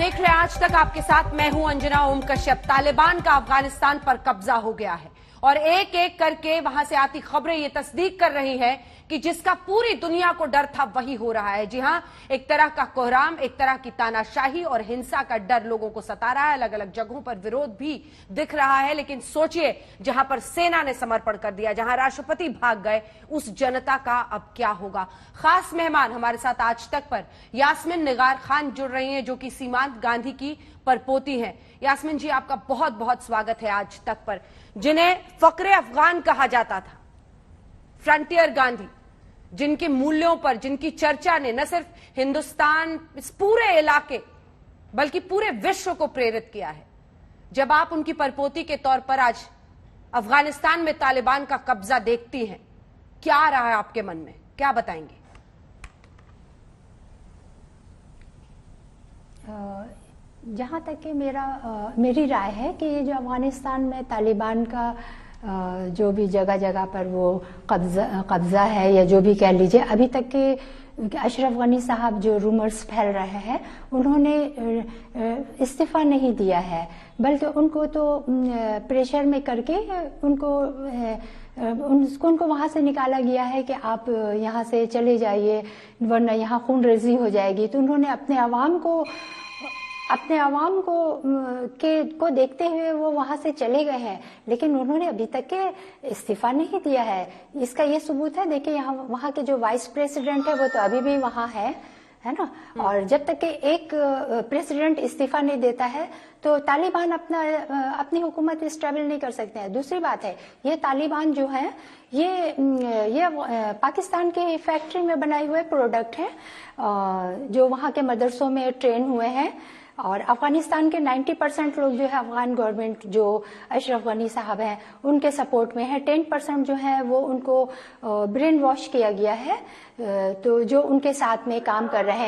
देख रहे हैं आज तक आपके साथ मैं हूं अंजना ओम कश्यप। तालिबान का अफगानिस्तान पर कब्जा हो गया है और एक एक करके वहां से आती खबरें ये तस्दीक कर रही हैं कि जिसका पूरी दुनिया को डर था वही हो रहा है। जी हां, एक तरह का कोहराम, एक तरह की तानाशाही और हिंसा का डर लोगों को सता रहा है। अलग अलग जगहों पर विरोध भी दिख रहा है, लेकिन सोचिए जहां पर सेना ने समर्पण कर दिया, जहां राष्ट्रपति भाग गए, उस जनता का अब क्या होगा। खास मेहमान हमारे साथ आज तक पर यास्मीन निगार खान जुड़ रही हैं, जो कि सीमांत गांधी की परपोती हैं। यास्मीन जी, आपका बहुत बहुत स्वागत है आज तक पर, जिन्हें फक्रे अफगान कहा जाता था, फ्रंटियर गांधी, जिनके मूल्यों पर, जिनकी चर्चा ने न सिर्फ हिंदुस्तान, इस पूरे इलाके बल्कि पूरे विश्व को प्रेरित किया है। जब आप उनकी परपोती के तौर पर आज अफगानिस्तान में तालिबान का कब्जा देखती हैं, क्या आ रहा है आपके मन में, क्या बताएंगे? जहाँ तक कि मेरी राय है कि ये जो अफगानिस्तान में तालिबान का जो भी जगह जगह पर वो कब्जा है, या जो भी कह लीजिए, अभी तक के अशरफ गनी साहब जो रूमर्स फैल रहे हैं, उन्होंने इस्तीफा नहीं दिया है, बल्कि उनको तो प्रेशर में करके उनको वहां से निकाला गया है कि आप यहाँ से चले जाइए वरना यहाँ खून रेजी हो जाएगी। तो उन्होंने अपने आवाम को देखते हुए वो वहां से चले गए हैं, लेकिन उन्होंने अभी तक के इस्तीफा नहीं दिया है। इसका ये सबूत है, देखिए यहाँ वहाँ के जो वाइस प्रेसिडेंट है वो तो अभी भी वहाँ है ना। और जब तक के एक प्रेसिडेंट इस्तीफा नहीं देता है तो तालिबान अपनी हुकूमत स्टेबल नहीं कर सकते हैं। दूसरी बात है, ये तालिबान जो है ये पाकिस्तान के फैक्ट्री में बनाए हुए प्रोडक्ट हैं, जो वहाँ के मदरसों में ट्रेन हुए हैं। और अफगानिस्तान के 90% लोग जो है अफगान गवर्नमेंट, जो अशरफ गनी साहब हैं, उनके सपोर्ट में है। 10% जो है वो उनको ब्रेन वॉश किया गया है, तो जो उनके साथ में काम कर रहे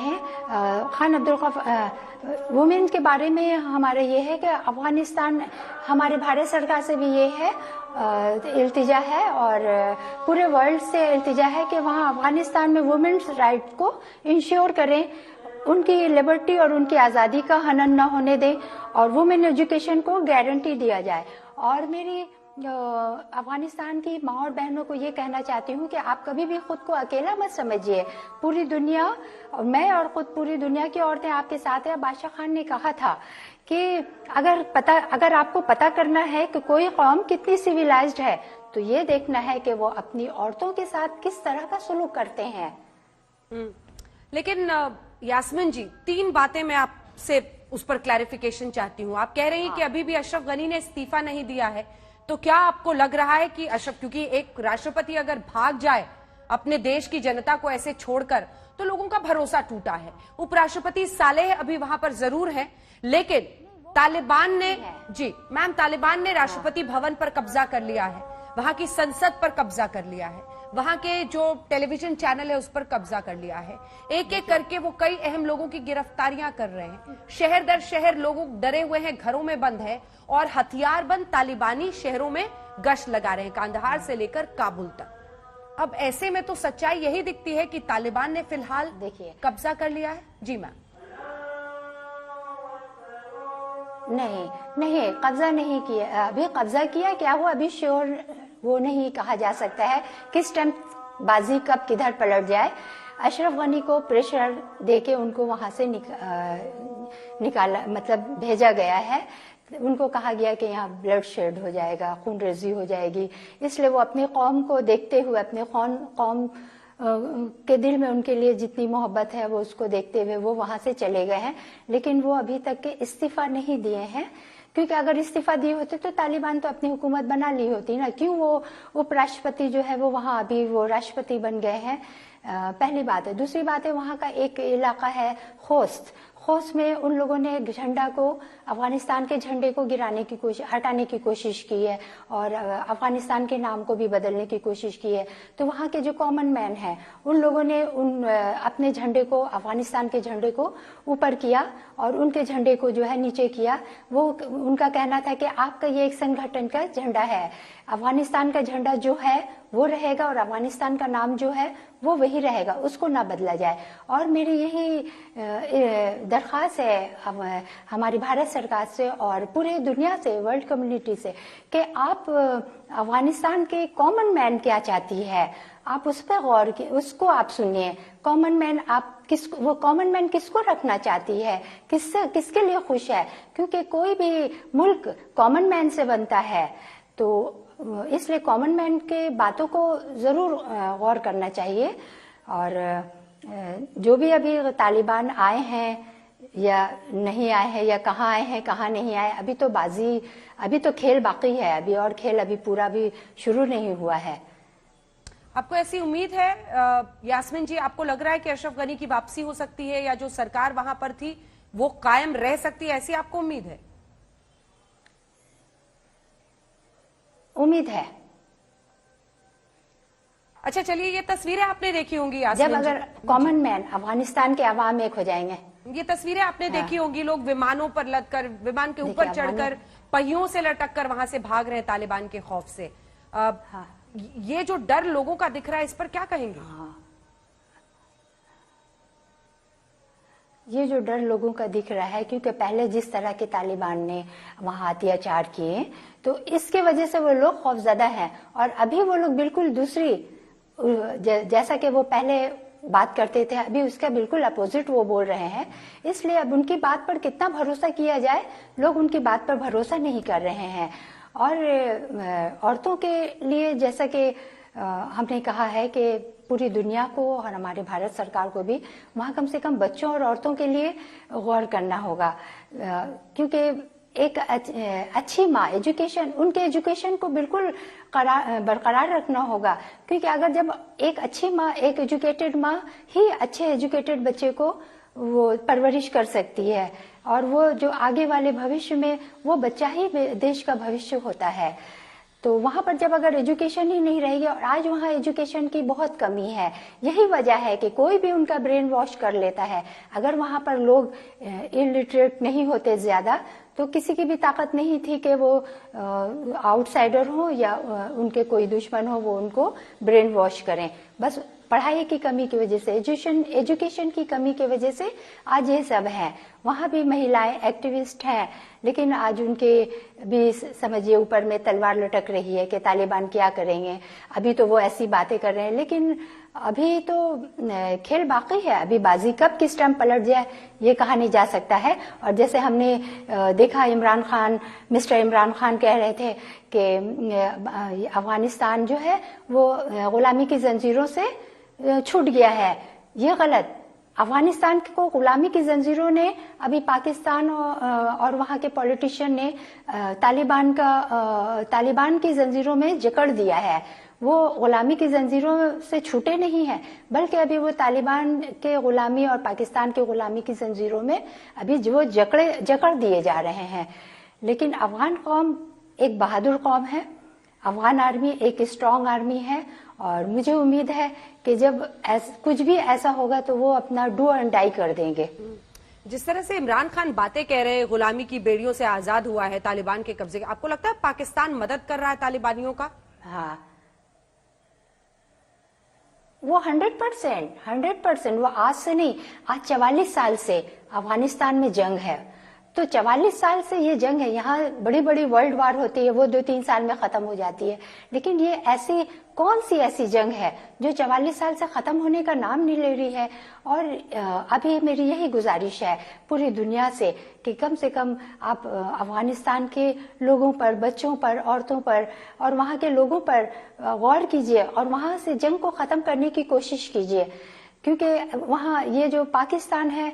हैं, खान अब्दुल वुमेन के बारे में हमारा ये है कि अफगानिस्तान, हमारे भारत सरकार से भी ये है इल्तिजा है और पूरे वर्ल्ड से इल्तिजा है कि वहाँ अफगानिस्तान में वुमेन्स राइट को इंश्योर करें, उनकी लिबर्टी और उनकी आज़ादी का हनन न होने दें, और वुमेन एजुकेशन को गारंटी दिया जाए। और मेरी अफगानिस्तान की माँ और बहनों को ये कहना चाहती हूँ कि आप कभी भी खुद को अकेला मत समझिए। पूरी दुनिया, मैं और खुद पूरी दुनिया की औरतें आपके साथ हैं। बादशाह खान ने कहा था कि अगर आपको पता करना है कि कोई कौम कितनी सिविलाइज्ड है, तो ये देखना है कि वो अपनी औरतों के साथ किस तरह का सलूक करते हैं। लेकिन यास्मीन जी, 3 बातें मैं आपसे उस पर क्लैरिफिकेशन चाहती हूँ। आप कह रही हैं कि अभी भी अशरफ गनी ने इस्तीफा नहीं दिया है, तो क्या आपको लग रहा है कि अशरफ, क्योंकि एक राष्ट्रपति अगर भाग जाए अपने देश की जनता को ऐसे छोड़कर, तो लोगों का भरोसा टूटा है। उपराष्ट्रपति सालेह अभी वहां पर जरूर है, लेकिन तालिबान ने राष्ट्रपति भवन पर कब्जा कर लिया है, वहां की संसद पर कब्जा कर लिया है, वहां के जो टेलीविजन चैनल है उस पर कब्जा कर लिया है। एक एक करके वो कई अहम लोगों की गिरफ्तारियां कर रहे हैं। शहर दर शहर लोग डरे हुए हैं, घरों में बंद है, और हथियारबंद तालिबानी शहरों में गश्त लगा रहे हैं, कांधार से लेकर काबुल तक। अब ऐसे में तो सच्चाई यही दिखती है कि तालिबान ने फिलहाल कब्जा कर लिया है। जी मैम। नहीं, कब्जा नहीं किया, अभी कब्जा किया क्या हुआ अभी श्योर वो नहीं कहा जा सकता है। किस टाइम बाजी कब किधर पलट जाए। अशरफ गनी को प्रेशर देके उनको वहां से निकाला, मतलब भेजा गया है। उनको कहा गया कि यहाँ ब्लड शेड हो जाएगा, खून रेजी हो जाएगी, इसलिए वो अपनी कौम को देखते हुए, अपने कौम के दिल में उनके लिए जितनी मोहब्बत है वो उसको देखते हुए वो वहां से चले गए हैं। लेकिन वो अभी तक के इस्तीफा नहीं दिए हैं, क्योंकि अगर इस्तीफा दिए होते तो तालिबान तो अपनी हुकूमत बना ली होती ना। क्यों वो उपराष्ट्रपति जो है वो वहाँ अभी वो राष्ट्रपति बन गए हैं, पहली बात है। दूसरी बात है, वहाँ का एक इलाका है खोस्त में उन लोगों ने झंडा को, अफगानिस्तान के झंडे को हटाने की कोशिश की है, और अफगानिस्तान के नाम को भी बदलने की कोशिश की है। तो वहाँ के जो कॉमन मैन हैं उन लोगों ने अपने झंडे को, अफगानिस्तान के झंडे को ऊपर किया और उनके झंडे को जो है नीचे किया। वो उनका कहना था कि आपका ये एक संगठन का झंडा है, افغانستان کا جھنڈا جو ہے وہ رہے گا اور افغانستان کا نام جو ہے وہ وہی رہے گا, اس کو نہ بدلا جائے. اور میری یہی درخواست ہے ہماری بھارت سرکار سے اور پورے دنیا سے, ورلڈ کمیونٹی سے, کہ آپ افغانستان کے کامن مین کیا چاہتی ہے, آپ اس پہ غور کی, اس کو آپ سنیے. کامن مین آپ وہ کامن مین کس کو رکھنا چاہتی ہے, کس کے لیے خوش ہے, کیونکہ کوئی بھی ملک کامن مین سے بنتا ہے. تو اس لیے کامن مین کے باتوں کو ضرور غور کرنا چاہیے. اور جو بھی ابھی طالبان آئے ہیں یا نہیں آئے ہیں, یا کہاں آئے ہیں کہاں نہیں آئے, ابھی تو کھیل باقی ہے, ابھی اور کھیل ابھی پورا بھی شروع نہیں ہوا ہے. آپ کو ایسی امید ہے یاسمین جی, آپ کو لگ رہا ہے کہ اشرف غنی کی واپسی ہو سکتی ہے, یا جو سرکار وہاں پر تھی وہ قائم رہ سکتی ہے, ایسی آپ کو امید ہے؟ امید ہے. اچھا چلیے, یہ تصویریں آپ نے دیکھی ہوں گی یاسمین جب اگر کامن مین افغانستان کے عوام ایک ہو جائیں گے, یہ تصویریں آپ نے دیکھی ہوں گی, لوگ ومانوں پر لد کر, ومان کے اوپر چڑھ کر, پہیوں سے لٹک کر وہاں سے بھاگ رہے ہیں طالبان کے خوف سے. یہ جو ڈر لوگوں کا دکھ رہا ہے, اس پر کیا کہیں گے؟ یہ جو ڈر لوگوں کا دکھ رہا ہے, کیونکہ پہلے جس طرح کے طالبان نے وہاں اتیاچار کیے, تو اس کے وجہ سے وہ لوگ خوف زدہ ہیں. اور ابھی وہ لوگ بالکل دوسری, جیسا کہ وہ پہلے بات کرتے تھے, ابھی اس کا بالکل اپوزٹ وہ بول رہے ہیں. اس لیے اب ان کی بات پر کتنا بھروسہ کیا جائے, لوگ ان کی بات پر بھروسہ نہیں کر رہے ہیں. اور عورتوں کے لیے جیسا کہ ہم نے کہا ہے کہ پوری دنیا کو اور ہمارے بھارت سرکار کو بھی وہاں کم سے کم بچوں اور عورتوں کے لیے غور کرنا ہوگا, کیونکہ ایک اچھی ماں, ایجوکیشن, ان کے ایجوکیشن کو بالکل برقرار رکھنا ہوگا. کیونکہ اگر جب ایک اچھی ماں, ایک ایجوکیٹڈ ماں ہی اچھے ایجوکیٹڈ بچے کو وہ پرورش کر سکتی ہے, اور وہ جو آگے والے بھوشیہ میں وہ بچہ ہی دیش کا بھوشیہ ہوتا ہے. تو وہاں پر جب اگر ایجوکیشن ہی نہیں رہے گی, اور آج وہاں ایجوکیشن کی بہت کمی ہے, یہی وجہ ہے کہ کوئی بھی ان کا برین واش کر لیتا ہے. اگر وہاں پر لوگ الٹریٹ نہیں ہوتے زیادہ, تو کسی کی بھی طاقت نہیں تھی کہ وہ آؤٹ سائڈر ہوں یا ان کے کوئی دشمن ہو, وہ ان کو برین واش کریں. بس پڑھائی کی کمی کی وجہ سے, ایجوکیشن کی کمی کی وجہ سے آج یہ سب ہے. وہاں بھی مہیلائیں ایکٹیوسٹ ہیں, لیکن آج ان کے بھی سمجھیے اوپر میں تلوار لٹک رہی ہے کہ طالبان کیا کریں گے. ابھی تو وہ ایسی باتیں کر رہے ہیں, لیکن ابھی تو کھیل باقی ہے. ابھی بازی کب کس ٹائم پلٹ جائے یہ کہا نہیں جا سکتا ہے. اور جیسے ہم نے دیکھا, مسٹر عمران خان کہہ رہے تھے کہ افغانستان جو ہے وہ غلامی کی زنجیروں سے چھوٹ گیا ہے. یہ غلط. افغانستان کو غلامی کی زنجیروں نے ابھی پاکستان اور وہاں کے پولیٹیشین نے طالبان کی زنجیروں میں جکڑ دیا ہے. وہ غلامی کی زنجیروں سے چھوٹے نہیں ہیں, بلکہ ابھی وہ طالبان کے غلامی اور پاکستان کے غلامی کی زنجیروں میں ابھی وہ جکڑ دیے جا رہے ہیں. لیکن افغان قوم ایک بہادر قوم ہے, افغان آرمی ایک اسٹرانگ آرمی ہے, اور مجھے امید ہے کہ جب کچھ بھی ایسا ہوگا تو وہ اپنا ڈو اینڈ ڈائی کر دیں گے. جس طرح سے عمران خان باتیں کہہ رہے ہیں, غلامی کی بیڑیوں سے آزاد ہوا ہے طالبان کے قبضے کے, آپ کو لگتا ہے پاکستان مدد کر رہا ہے طالبانیوں کا؟ ہاں, وہ 100%, وہ آج سے نہیں, آج 44 سال سے افغانستان میں جنگ ہے. تو 44 سال سے یہ جنگ ہے. یہاں بڑی بڑی ورلڈ وار ہوتی ہے, وہ 2-3 سال میں ختم ہو جاتی ہے, لیکن یہ کون سی ایسی جنگ ہے جو 44 سال سے ختم ہونے کا نام نہیں لے رہی ہے. اور ابھی میری یہی گزارش ہے پوری دنیا سے کہ کم سے کم آپ افغانستان کے لوگوں پر, بچوں پر, عورتوں پر اور وہاں کے لوگوں پر غور کیجیے, اور وہاں سے جنگ کو ختم کرنے کی کوشش کیجیے. کیونکہ وہاں یہ جو پاکستان ہے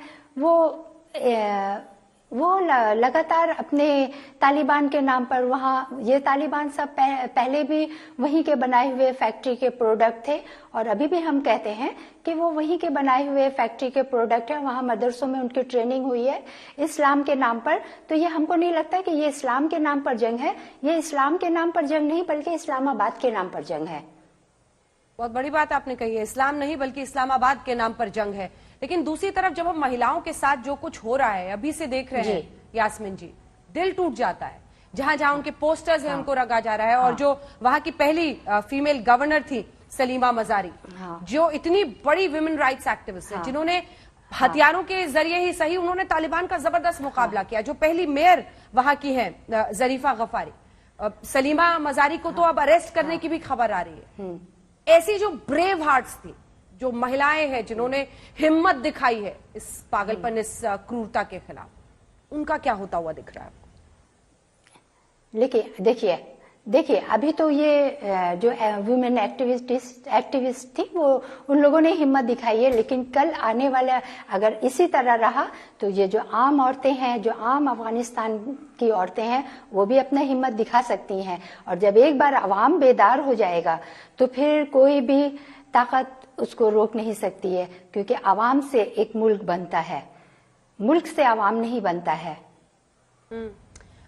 وہ لگاتار اپنے طالبان کے نام پر, وہاں یہ طالبان سب پہلے بھی وہیں کے بنائے ہوئے فیکٹری کے پروڈکٹ تھے, اور ابھی بھی ہم کہتے ہیں کہ وہ وہیں کے بنائے ہوئے فیکٹری کے پروڈکٹ ہیں. وہاں مدرسوں میں ان کی ٹریننگ ہوئی ہے اسلام کے نام پر. تو یہ ہم کو نہیں لگتا کہ یہ اسلام کے نام پر جنگ ہے. یہ اسلام کے نام پر جنگ نہیں, بلکہ اسلام آباد کے نام پر جنگ ہے. بہت بڑی بات آپ نے کہی ہے, اسلام نہیں بلکہ اسلام آباد کے نام پر جنگ ہے. لیکن دوسری طرف جب ہم مہیلاؤں کے ساتھ جو کچھ ہو رہا ہے ابھی سے دیکھ رہے ہیں یاسمین جی, دل ٹوٹ جاتا ہے. जहां जहां उनके पोस्टर्स हैं उनको रखा जा रहा है। और जो वहां की पहली फीमेल गवर्नर थी सलीमा मजारी, जो इतनी बड़ी वुमेन राइट्स एक्टिविस्ट है, जिन्होंने हथियारों के जरिए ही सही उन्होंने तालिबान का जबरदस्त मुकाबला किया, जो पहली मेयर वहां की है जरीफा गफारी, सलीमा मजारी को तो अब अरेस्ट करने की भी खबर आ रही है। ऐसी जो ब्रेव हार्ट्स थी, जो महिलाएं हैं जिन्होंने हिम्मत दिखाई है इस पागलपन, इस क्रूरता के खिलाफ, उनका क्या होता हुआ दिख रहा है आपको? देखिए अभी तो ये जो वुमेन एक्टिविस्ट थी वो उन लोगों ने हिम्मत दिखाई है, लेकिन कल आने वाला अगर इसी तरह रहा तो ये जो आम औरतें हैं, जो आम अफगानिस्तान की औरतें हैं, वो भी अपना हिम्मत दिखा सकती हैं। और जब एक बार अवाम बेदार हो जाएगा तो फिर कोई भी ताकत उसको रोक नहीं सकती है, क्योंकि अवाम से एक मुल्क बनता है, मुल्क से अवाम नहीं बनता है।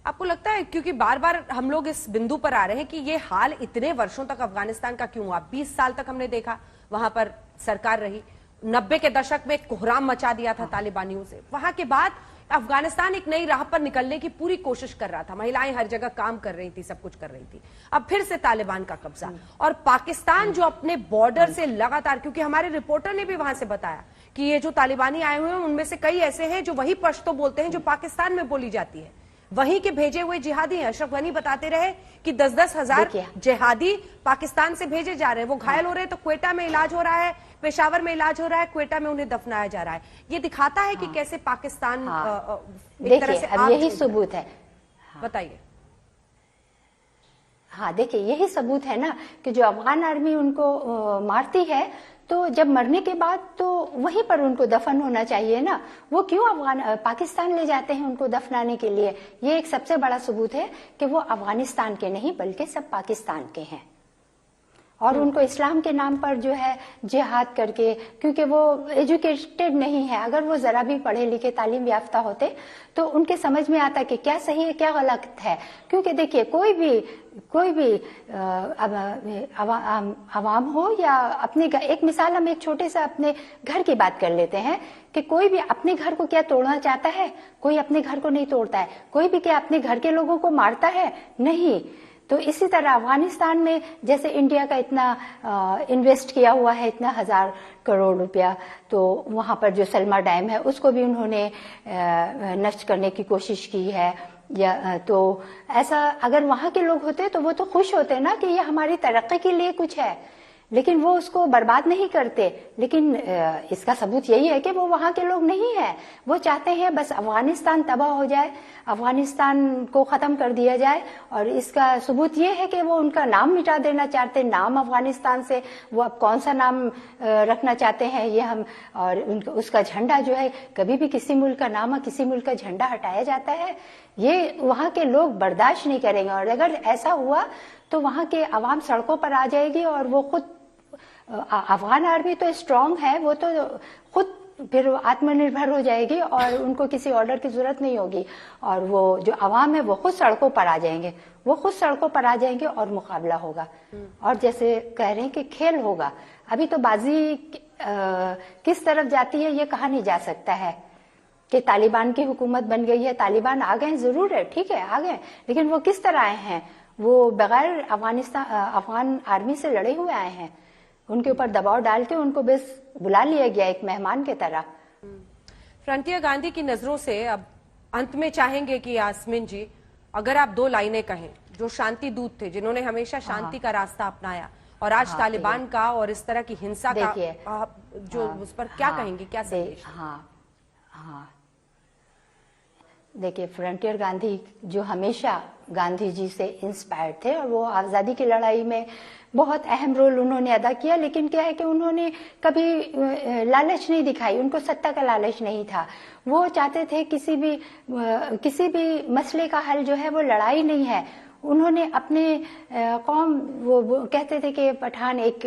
आपको लगता है, क्योंकि बार बार हम लोग इस बिंदु पर आ रहे हैं कि ये हाल इतने वर्षों तक अफगानिस्तान का क्यों हुआ? 20 साल तक हमने देखा वहां पर सरकार रही, 90 के दशक में कोहराम मचा दिया था तालिबानियों से। वहां के बाद अफगानिस्तान एक नई राह पर निकलने की पूरी कोशिश कर रहा था, महिलाएं हर जगह काम कर रही थी, सब कुछ कर रही थी। अब फिर से तालिबान का कब्जा, और पाकिस्तान जो अपने बॉर्डर से लगातार, क्योंकि हमारे रिपोर्टर ने भी वहां से बताया कि ये जो तालिबानी आए हुए हैं उनमें से कई ऐसे हैं जो वही पश्तो बोलते हैं जो पाकिस्तान में बोली जाती है, वहीं के भेजे हुए जिहादी हैं। अशरफ गनी बताते रहे कि 10-10 हजार जिहादी पाकिस्तान से भेजे जा रहे हैं। वो घायल हो रहे हैं तो क्वेटा में इलाज हो रहा है, पेशावर में इलाज हो रहा है, क्वेटा में उन्हें दफनाया जा रहा है। ये दिखाता है कि कैसे पाकिस्तान एक तरह से अब यही सबूत है। बताइए। देखिए यही सबूत है ना कि जो अफगान आर्मी उनको मारती है तो जब मरने के बाद तो वहीं पर उनको दफन होना चाहिए ना, वो क्यों पाकिस्तान ले जाते हैं उनको दफनाने के लिए? ये एक सबसे बड़ा सबूत है कि वो अफगानिस्तान के नहीं बल्कि सब पाकिस्तान के हैं। और उनको इस्लाम के नाम पर जो है जिहाद करके, क्योंकि वो एजुकेटेड नहीं है, अगर वो जरा भी पढ़े लिखे तालीम याफ्ता होते तो उनके समझ में आता कि क्या सही है क्या गलत है। क्योंकि देखिए कोई भी आवाम हो या अपने एक मिसाल हम एक छोटे सा अपने घर की बात कर लेते हैं कि कोई भी अपने घर को क्या तोड़ना चाहता है? कोई अपने घर को नहीं तोड़ता है। कोई भी क्या अपने घर के लोगों को मारता है? नहीं। तो इसी तरह अफगानिस्तान में जैसे इंडिया का इतना इन्वेस्ट किया हुआ है, इतना 1000 करोड़ रुपया, तो वहां पर जो सलमा डैम है उसको भी उन्होंने नष्ट करने की कोशिश की है। या तो ऐसा अगर वहां के लोग होते तो वो तो खुश होते ना कि ये हमारी तरक्की के लिए कुछ है, लेकिन वो उसको बर्बाद नहीं करते। लेकिन इसका सबूत यही है कि वो वहां के लोग नहीं है। वो चाहते हैं बस अफगानिस्तान तबाह हो जाए, अफगानिस्तान को खत्म कर दिया जाए। और इसका सबूत ये है कि वो उनका नाम मिटा देना चाहते, नाम अफगानिस्तान से। वो अब कौन सा नाम रखना चाहते हैं ये हम, और उसका झंडा जो है, कभी भी किसी मुल्क का नाम और किसी मुल्क का झंडा हटाया जाता है, ये वहां के लोग बर्दाश्त नहीं करेंगे। और अगर ऐसा हुआ तो वहां के अवाम सड़कों पर आ जाएगी और वो खुद, अफगान आर्मी तो स्ट्रांग है, वो तो खुद फिर आत्मनिर्भर हो जाएगी और उनको किसी ऑर्डर की जरूरत नहीं होगी। और वो जो अवाम है वो खुद सड़कों पर आ जाएंगे, वो खुद सड़कों पर आ जाएंगे और मुकाबला होगा। और जैसे कह रहे हैं कि खेल होगा, अभी तो बाजी किस तरफ जाती है ये कहा नहीं जा सकता है। कि तालिबान की हुकूमत बन गई है, तालिबान आ गए जरूर है, ठीक है आ गए, लेकिन वो किस तरह आए हैं? वो बगैर अफगान आर्मी से लड़े हुए आए हैं। उनके ऊपर दबाव डाल के उनको बस बुला लिया गया एक मेहमान की तरह। फ्रंटियर गांधी की नजरों से अब अंत में चाहेंगे कि यास्मीन जी, अगर आप 2 लाइनें कहें, जो शांति दूत थे, जिन्होंने हमेशा शांति का रास्ता अपनाया, और आज तालिबान का और इस तरह की हिंसा का जो उस पर क्या कहेंगे, क्या संदेश? देखिए फ्रंटियर गांधी जो हमेशा गांधी जी से इंस्पायर्ड थे और वो आजादी की लड़ाई में बहुत अहम रोल उन्होंने अदा किया। लेकिन क्या है कि उन्होंने कभी लालच नहीं दिखाई, उनको सत्ता का लालच नहीं था। वो चाहते थे किसी भी मसले का हल जो है वो लड़ाई नहीं है। उन्होंने अपने कौम, वो कहते थे कि पठान एक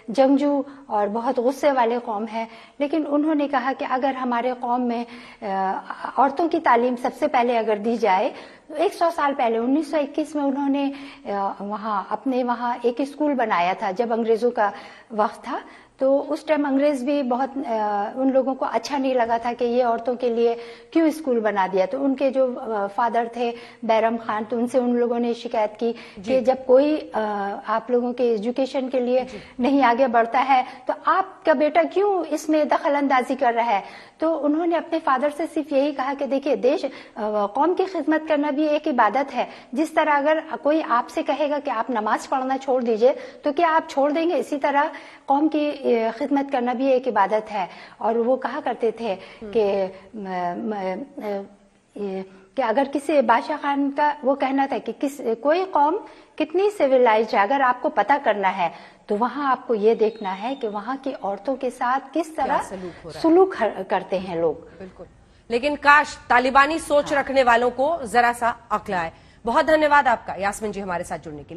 जंगजू और बहुत गुस्से वाले कौम है, लेकिन उन्होंने कहा कि अगर हमारे कौम में औरतों की तालीम सबसे पहले अगर दी जाए, 100 साल पहले 1921 में उन्होंने वहाँ एक स्कूल बनाया था जब अंग्रेजों का वक्त था। تو اس ٹائم انگریز بھی بہت ان لوگوں کو اچھا نہیں لگا تھا کہ یہ عورتوں کے لیے کیوں اسکول بنا دیا. تو ان کے جو فادر تھے بیرم خان, تو ان سے ان لوگوں نے شکایت کی کہ جب کوئی آپ لوگوں کے ایجوکیشن کے لیے نہیں آگے بڑھتا ہے تو آپ کا بیٹا کیوں اس میں دخل اندازی کر رہا ہے. تو انہوں نے اپنے فادر سے صرف یہی کہا کہ دیکھیے دیش قوم کی خدمت کرنا بھی ایک عبادت ہے. جس طرح اگر کوئی آپ سے کہے گا کہ آپ نماز پڑھنا چھوڑ دیجئے تو کیا آپ چھوڑ دیں گے؟ اسی طرح قوم کی خدمت کرنا بھی ایک عبادت ہے. اور وہ کہا کرتے تھے کہ اگر کسی بادشاہ خان کا وہ کہنا تھا کہ کوئی قوم کتنی سویلائزڈ ہے, اگر آپ کو پتہ کرنا ہے تو وہاں آپ کو یہ دیکھنا ہے کہ وہاں کی عورتوں کے ساتھ کس طرح سلوک کرتے ہیں لوگ. بالکل, لیکن کاش طالبانی سوچ رکھنے والوں کو ذرا سا عقل آئے. بہت دھنیہ واد آپ کا یاسمین جی ہمارے ساتھ جڑنے کے لیے.